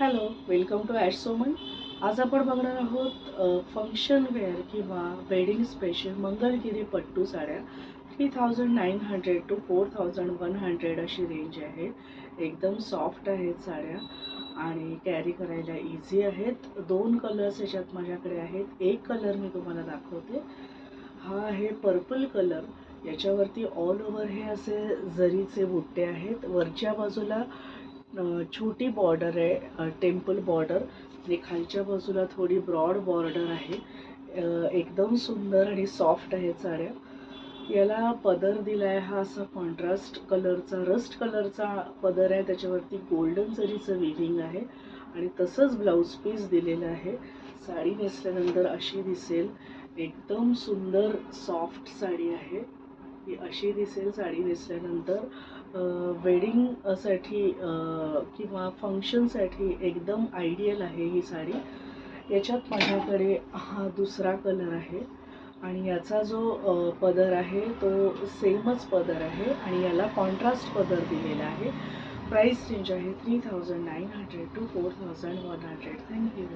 Hello, welcome to at Soman. आज आपण बघणार आहोत फंक्शन वेअर किंवा वेडिंग स्पेशल मंगलगिरी पट्टू साड्या. 3900 टू 4100 अशी रेंज आहे. एकदम सॉफ्ट आहेत साड्या आणि कॅरी करायला इझी आहेत. 2 कलर्स याच्यात माझ्याकडे आहेत. एक कलर मी तुम्हाला दाखवते. हा आहे पर्पल कलर. याच्यावरती ऑल ओव्हर हे असे जरीचे बुट्टे आहेत. वरच्या बाजूला छोटी बॉर्डर आहे, टेम्पल बॉर्डर. आणि खालच्या बाजूला थोडी ब्रॉड बॉर्डर आहे. एकदम सुंदर आणि सॉफ्ट आहेत साड्या. याला पदर दिलाय हा असा कॉन्ट्रास्ट कलरचा, रस्ट कलरचा पदर आहे. त्याच्यावरती गोल्डन जरीचं विविंग आहे आणि तसंच ब्लाऊज पीस दिलेलं आहे. साडी नेसल्यानंतर अशी दिसेल. एकदम सुंदर सॉफ्ट साडी आहे ही. अशी दिसेल साडी नेसल्यानंतर. वेडिंगसाठी किंवा फंक्शनसाठी एकदम आयडियल आहे ही साडी. याच्यात माझ्याकडे हा दुसरा कलर आहे आणि याचा जो पदर आहे तो सेमच पदर आहे आणि याला कॉन्ट्रास्ट पदर दिलेला आहे. प्राइस रेंज आहे 3900 टू 4100. थँक्यू.